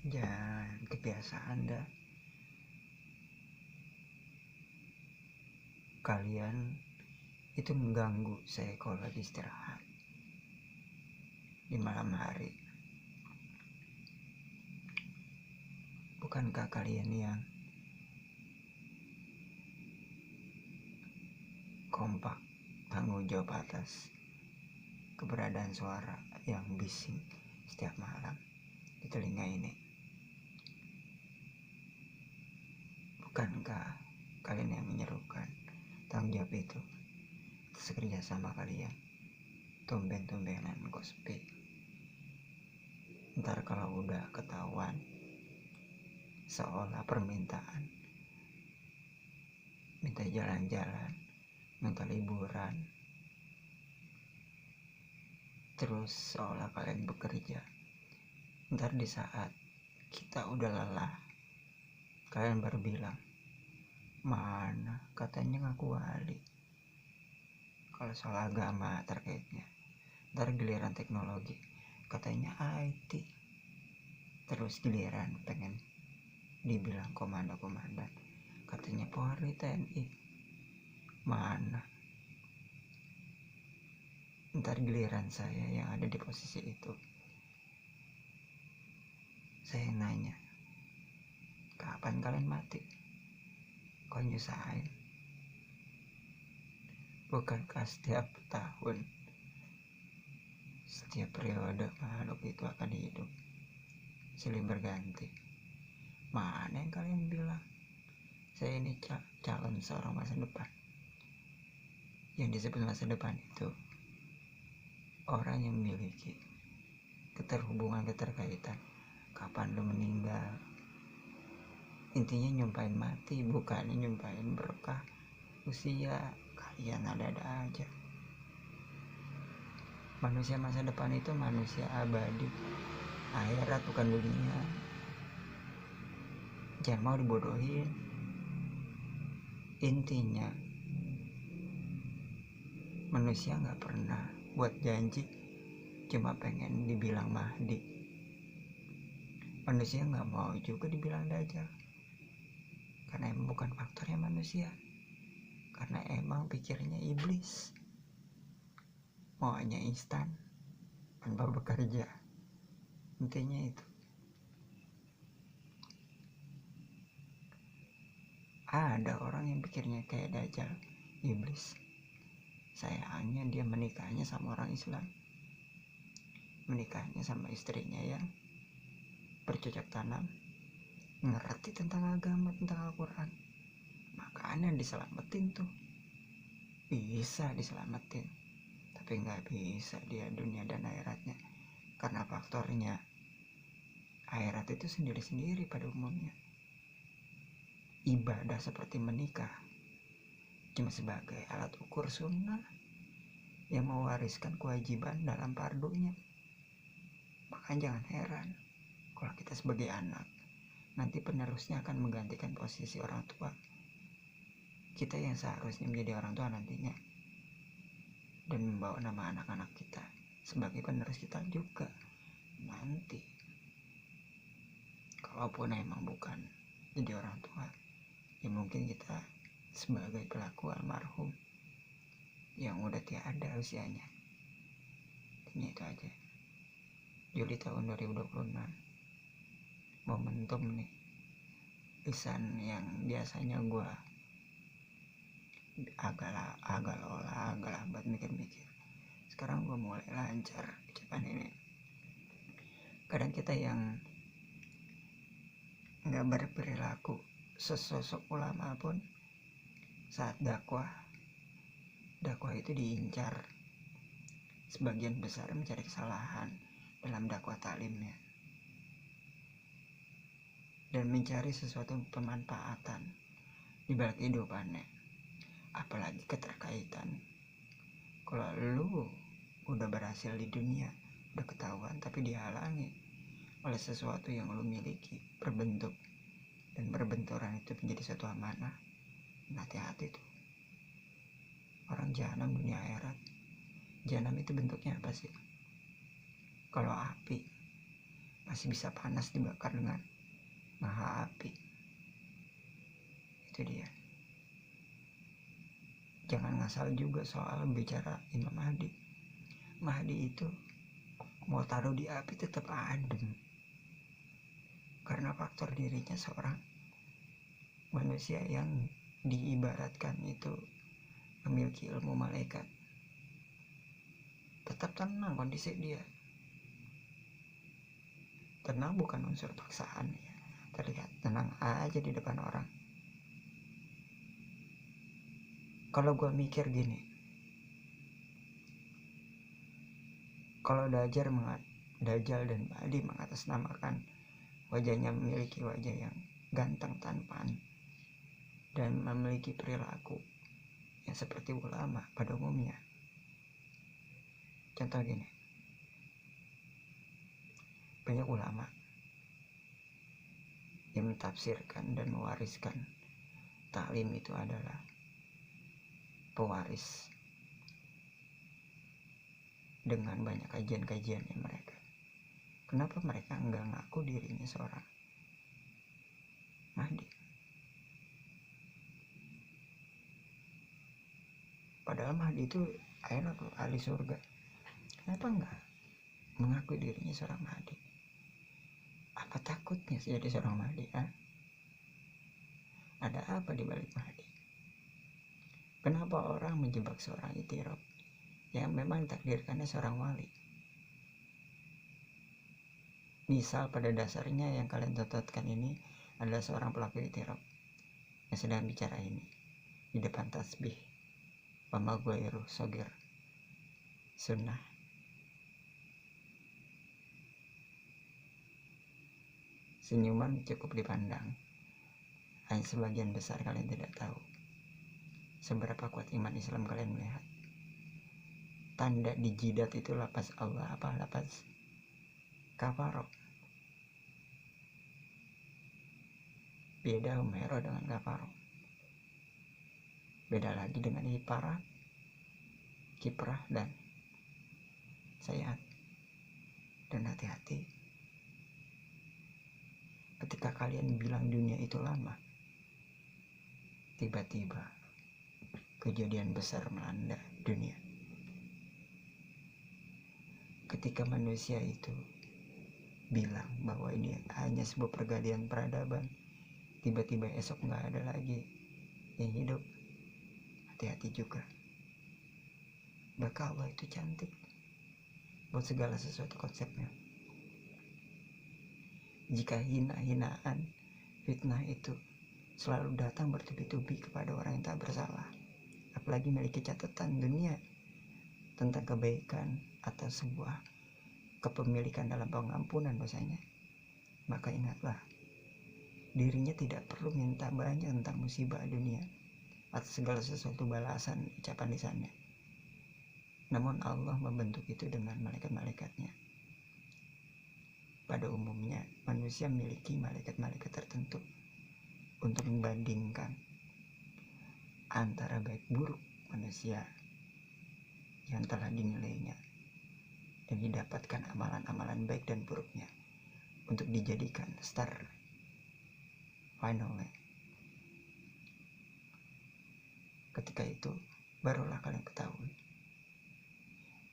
Jangan kebiasaan dah. Kalian itu mengganggu saya kalau lagi istirahat di malam hari. Bukankah kalian yang kompak tanggung jawab atas keberadaan suara yang bising setiap malam di telinga ini? Bukankah kalian yang menyerukan tanggung jawab itu sekerja sama kalian? Tumben-tumbenan kok sepi. Ntar kalau udah ketahuan seolah permintaan, minta jalan-jalan, minta liburan, terus seolah kalian bekerja. Ntar di saat kita udah lelah, kalian baru bilang, mana katanya ngaku wali. Kalau soal agama terkaitnya, ntar giliran teknologi katanya IT, terus giliran pengen dibilang komandan katanya Polri TNI. Mana ntar giliran saya yang ada di posisi itu, saya nanya, kapan kalian mati? Kok nyusahin? Bukankah setiap tahun, setiap periode makhluk itu akan hidup silih berganti? Mana yang kalian bilang saya ini calon seorang masa depan? Yang disebut masa depan itu orang yang memiliki keterkaitan kapan lu meninggal. Intinya nyumpahin mati, bukannya nyumpahin berkah usia. Kalian ada-ada aja. Manusia masa depan itu manusia abadi, akhirat bukan dunia. Jangan mau dibodohin. Intinya manusia gak pernah buat janji cuma pengen dibilang Mahdi. Manusia gak mau juga dibilang Dajjal, karena emang bukan faktornya manusia, karena emang pikirnya iblis, maunya instan tanpa bekerja. Intinya itu. Ada orang yang pikirnya kayak Dajjal, iblis. Sayangnya dia menikahnya sama orang Islam, menikahnya sama istrinya yang bercocok tanam, ngerti tentang agama, tentang Al-Quran. Makanya diselamatin tuh, bisa diselamatin. Tapi gak bisa dia dunia dan akhiratnya, karena faktornya akhirat itu sendiri-sendiri pada umumnya. Ibadah seperti menikah cuma sebagai alat ukur sunnah yang mewariskan kewajiban dalam fardunya. Makanya jangan heran kalau kita sebagai anak nanti penerusnya akan menggantikan posisi orang tua kita yang seharusnya menjadi orang tua nantinya, dan membawa nama anak-anak kita sebagai penerus kita juga nanti. Kalaupun emang bukan jadi orang tua, ya mungkin kita sebagai pelaku almarhum yang udah tiada usianya. Ini itu aja. Juli tahun 2026, momentum nih, lisan yang biasanya gue agak lambat mikir-mikir, sekarang gue mulai lancar ucapan ini. Kadang kita yang gak berperilaku sesosok ulama pun saat dakwah itu diincar. Sebagian besar mencari kesalahan dalam dakwah taklimnya dan mencari sesuatu pemanfaatan di balik kehidupannya, apalagi keterkaitan. Kalau lu udah berhasil di dunia, udah ketahuan, tapi dihalangi oleh sesuatu yang lu miliki, berbentuk dan berbenturan itu menjadi suatu amanah, hati-hati tuh. Orang jahanam dunia akhirat. Jahanam itu bentuknya apa sih? Kalau api masih bisa panas dibakar dengan maha api. Itu dia. Jangan ngasal juga soal bicara Imam Mahdi. Mahdi itu mau taruh di api tetap adem, karena faktor dirinya seorang manusia yang diibaratkan itu memiliki ilmu malaikat. Tetap tenang kondisi dia. Tenang bukan unsur paksaan ya. Terlihat tenang aja di depan orang. Kalau gue mikir gini, kalau Dajjal dan Mahdi mengatasnamakan wajahnya memiliki wajah yang ganteng tampan dan memiliki perilaku yang seperti ulama pada umumnya. Contoh gini, banyak ulama yang mentafsirkan dan mewariskan taklim itu adalah pewaris dengan banyak kajian-kajiannya mereka. Kenapa mereka enggak ngaku dirinya seorang Mahdi? Padahal Mahdi itu enak loh, ahli surga. Kenapa enggak mengaku dirinya seorang Mahdi? Apa takutnya jadi seorang Mahdi? Ada apa di balik Mahdi? Kenapa orang menjebak seorang itiraf yang memang takdirkannya seorang wali? Misal pada dasarnya yang kalian tontonkan ini adalah seorang pelaku itiraf yang sedang bicara ini di depan tasbih Wama Ghairu Shogir sunnah. Senyuman cukup dipandang, hanya sebagian besar kalian tidak tahu seberapa kuat iman Islam kalian melihat. Tanda di jidat itu lapas Allah apa lapas kafaro. Beda Umero dengan kafaro. Beda lagi dengan Ipara, Kiprah dan Sayat. Dan hati-hati ketika kalian bilang dunia itu lama, tiba-tiba kejadian besar melanda dunia. Ketika manusia itu bilang bahwa ini hanya sebuah pergantian peradaban, tiba-tiba esok nggak ada lagi yang hidup, hati-hati juga. Maka Allah itu cantik buat segala sesuatu konsepnya. Jika hina-hinaan, fitnah itu selalu datang bertubi-tubi kepada orang yang tak bersalah, apalagi memiliki catatan dunia tentang kebaikan atau sebuah kepemilikan dalam pengampunan dosanya, maka ingatlah, dirinya tidak perlu minta banyak tentang musibah dunia atau segala sesuatu balasan ucapan lisannya. Namun Allah membentuk itu dengan malaikat-malaikatnya. Pada umumnya manusia memiliki malaikat-malaikat tertentu untuk membandingkan antara baik buruk manusia yang telah dinilainya dan didapatkan amalan-amalan baik dan buruknya untuk dijadikan star finalnya. Ketika itu barulah kalian ketahui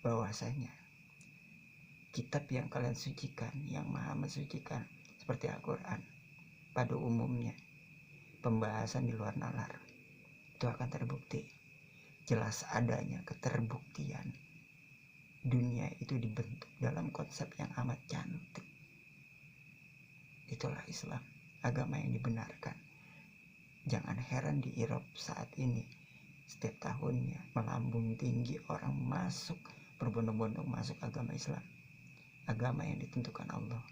bahwasanya kitab yang kalian sucikan, yang maha mensucikan seperti Al-Quran, pada umumnya pembahasan di luar nalar itu akan terbukti. Jelas adanya keterbuktian dunia itu dibentuk dalam konsep yang amat cantik. Itulah Islam, agama yang dibenarkan. Jangan heran di Eropa saat ini setiap tahunnya melambung tinggi orang masuk berbondong-bondong masuk agama Islam, agama yang ditentukan Allah,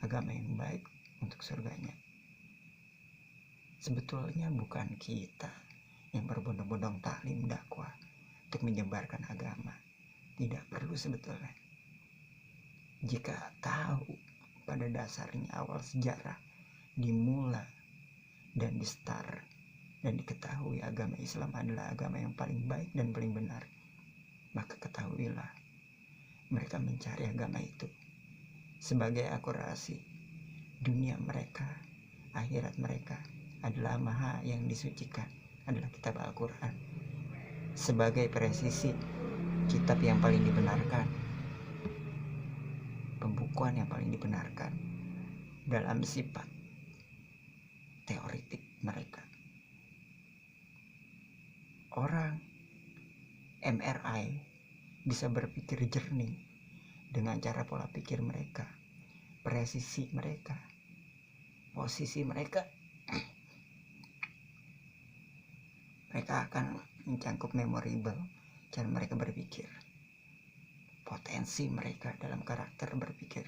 agama yang baik untuk surganya. Sebetulnya bukan kita yang berbondong-bondong taklim dakwah untuk menyebarkan agama. Tidak perlu sebetulnya. Jika tahu pada dasarnya awal sejarah dimula dan di start dan diketahui agama Islam adalah agama yang paling baik dan paling benar, maka ketahuilah mereka mencari agama itu sebagai akurasi. Dunia mereka, akhirat mereka adalah maha yang disucikan, adalah kitab Al-Quran. Sebagai presisi, kitab yang paling dibenarkan, pembukuan yang paling dibenarkan dalam sifat teoritik mereka. Orang MRI bisa berpikir jernih dengan cara pola pikir mereka, presisi mereka, posisi mereka. Mereka akan mencangkup memorable cara mereka berpikir, potensi mereka dalam karakter berpikir.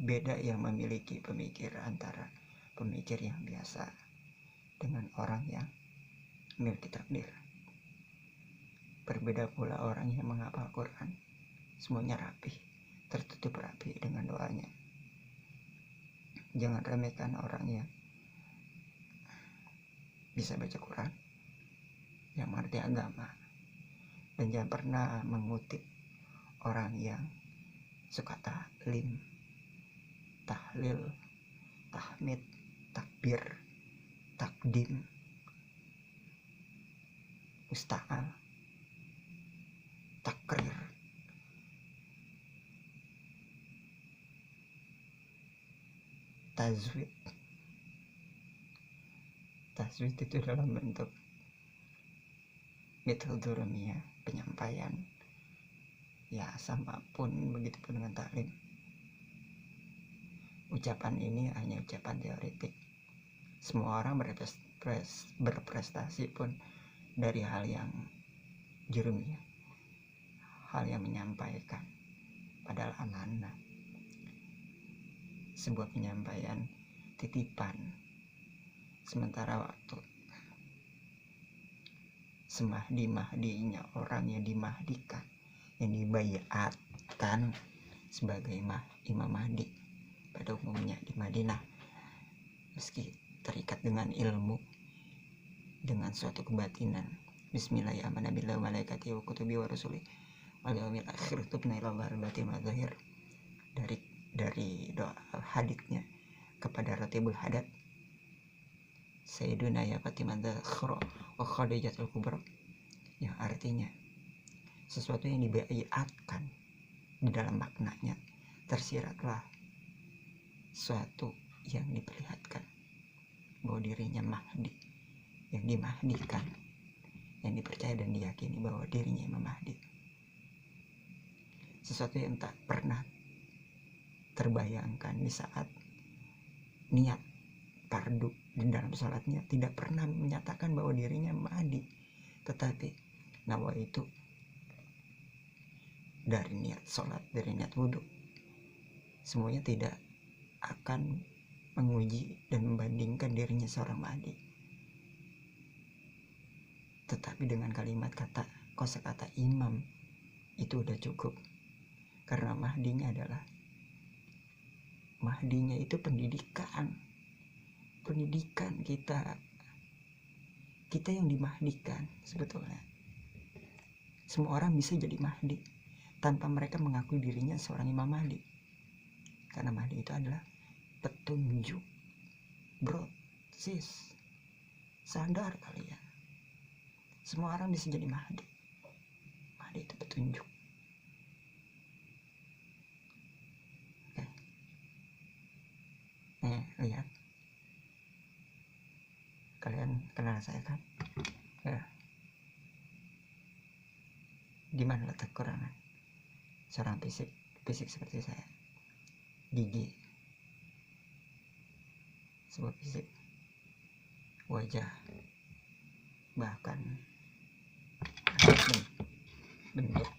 Beda yang memiliki pemikir antara pemikir yang biasa dengan orang yang memiliki takdir. Berbeda pula orang yang menghafal Quran, semuanya rapi, tertutup rapi dengan doanya. Jangan remehkan orang yang bisa baca Quran, yang mengerti agama, dan jangan pernah mengutip orang yang suka tahlil, tahmid, takbir, takdim, musta'al, takrir. Tajwid itu dalam bentuk metodologi penyampaian, ya sama pun begitu pun dengan taklim. Ucapan ini hanya ucapan teoretik. Semua orang berprestasi pun dari hal yang jurumiyah, hal yang menyampaikan, padahal amanah, sebuah penyampaian titipan. Sementara waktu semahdi-mahdinya orang yang dimahdikan, yang dibayatkan sebagai Imam Mahdi pada umumnya di Madinah, meski terikat dengan ilmu, dengan suatu kebatinan. Bismillahirrahmanirrahim. Malaikati wa kutubi wa rusuli wal yaumil akhir tubna ila Allahil batin wa zahir. Dari doa haditsnya kepada Ratibul Hadat Sayyiduna ya Fatimah Zakhra wa Khadijatul Kubra, yang artinya sesuatu yang dibayatkan di dalam maknanya tersiratlah suatu yang diperlihatkan bahwa dirinya Mahdi, yang dimahdikan, yang dipercaya dan diyakini bahwa dirinya Imam Mahdi. Sesuatu yang tak pernah terbayangkan di saat niat fardu di dalam sholatnya, tidak pernah menyatakan bahwa dirinya Mahdi, tetapi nawa itu dari niat sholat, dari niat wudhu, semuanya tidak akan menguji dan membandingkan dirinya seorang Mahdi. Tetapi dengan kalimat kosakata imam itu udah cukup, karena Mahdinya itu pendidikan kita yang dimahdikan. Sebetulnya semua orang bisa jadi Mahdi tanpa mereka mengakui dirinya seorang Imam Mahdi, karena Mahdi itu adalah petunjuk. Bro, sis, sadar kalian, semua orang bisa jadi Mahdi. Mahdi itu petunjuk. Oke. Lihat, kalian kenal saya kan? Ya. Di mana letak kekurangan seorang fisik seperti saya? Gigi, sebuah fisik, wajah, bahkan bentuk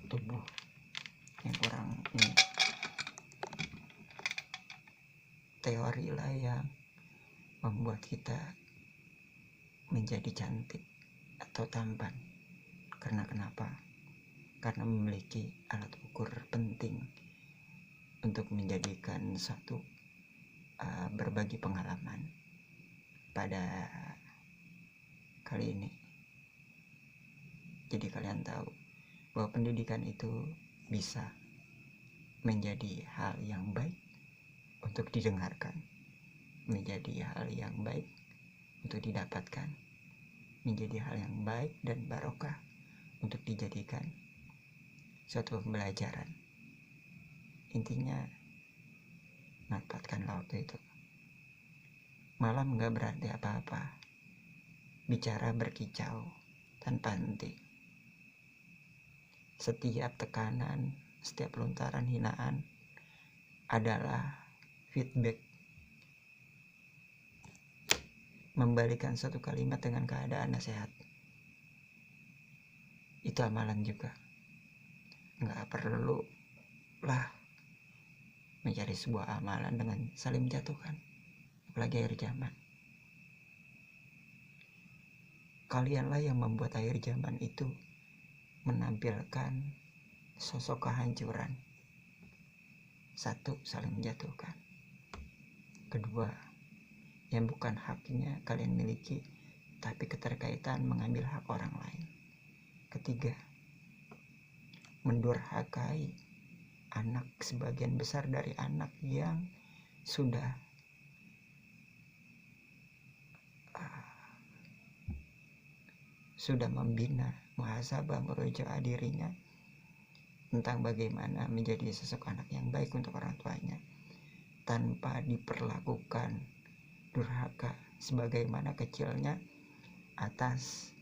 tubuh yang kurang ini. Teori lah yang membuat kita menjadi cantik atau tampan. Karena kenapa? Karena memiliki alat ukur penting untuk menjadikan suatu berbagi pengalaman. Pada kali ini Jadi kalian tahu bahwa pendidikan itu bisa menjadi hal yang baik untuk didengarkan, menjadi hal yang baik untuk didapatkan, menjadi hal yang baik dan barokah untuk dijadikan suatu pembelajaran. Intinya, manfaatkanlah waktu itu. Malam gak berarti apa-apa. Bicara berkicau tanpa henti. Setiap tekanan, setiap lontaran hinaan adalah feedback. Membalikan satu kalimat dengan keadaan nasihat. Itu amalan juga. Gak perlu lah mencari sebuah amalan dengan saling menjatuhkan. Apalagi akhir zaman. Kalianlah yang membuat akhir zaman itu menampilkan sosok kehancuran. Satu, saling menjatuhkan. Kedua, yang bukan haknya kalian miliki, tapi keterkaitan mengambil hak orang lain. Ketiga, mendurhakai anak, sebagian besar dari anak yang sudah membina, muhasabah, merujaah dirinya tentang bagaimana menjadi sosok anak yang baik untuk orang tuanya tanpa diperlakukan durhaka sebagaimana kecilnya atas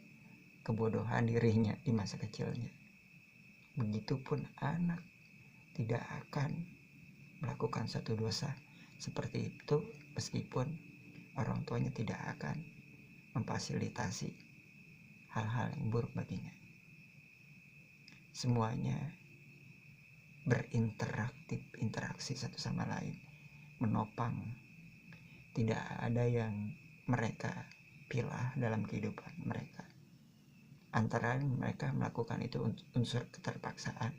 kebodohan dirinya di masa kecilnya. Begitupun anak tidak akan melakukan satu dosa seperti itu meskipun orang tuanya tidak akan memfasilitasi hal-hal yang buruk baginya. Semuanya berinteraksi satu sama lain, menopang. Tidak ada yang mereka pilah dalam kehidupan mereka. Antara mereka melakukan itu unsur keterpaksaan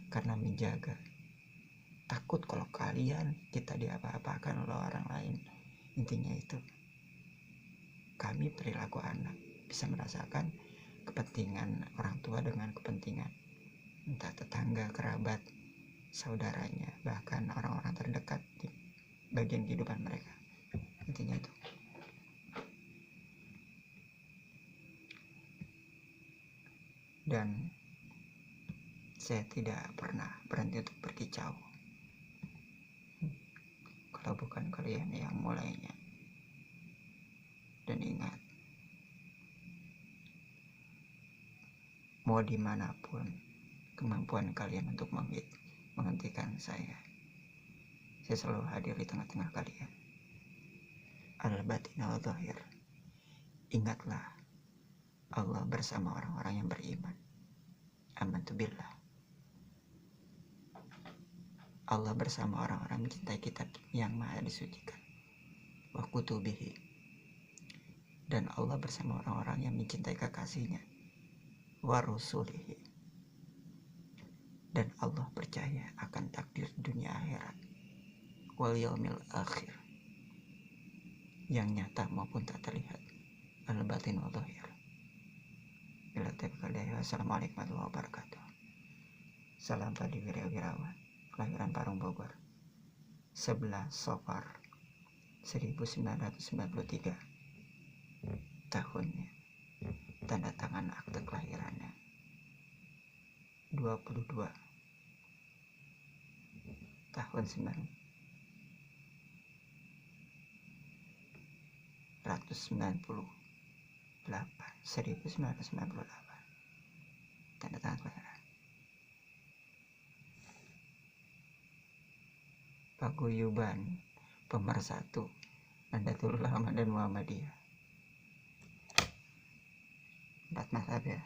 karena menjaga. Takut kalau kita diapa-apakan oleh orang lain. Intinya itu. Kami perilaku anak bisa merasakan kepentingan orang tua dengan kepentingan entah tetangga, kerabat, saudaranya, bahkan orang-orang terdekat di bagian kehidupan mereka. Intinya itu. Dan saya tidak pernah berhenti untuk berkicau kalau bukan kalian yang mulainya. Dan ingat, mau dimanapun kemampuan kalian untuk menghentikan saya selalu hadir di tengah-tengah kalian. Al-batin al-zahir. Ingatlah, Allah bersama orang-orang yang beriman. Amantu billah. Allah bersama orang-orang mencintai kitab yang maha disucikan. Wa kutubihi. Dan Allah bersama orang-orang yang mencintai kekasihnya. Wa rusulihi. Dan Allah percaya akan takdir dunia akhirat. Wal yaumil akhir. Yang nyata maupun tak terlihat. Al-batin wal zahir. Bila tepkadaya. Assalamualaikum warahmatullahi wabarakatuh. Salam padi wira-wirawan. Kelahiran Parung Bogor 11 Safar 1993. Tahunnya, tanda tangan akte kelahirannya 22 tahun 1998. Tanda tangan kelahiran Paguyuban Pemersatu Nahdlatul Ulama dan Muhammadiyah. 4 mazhab ya.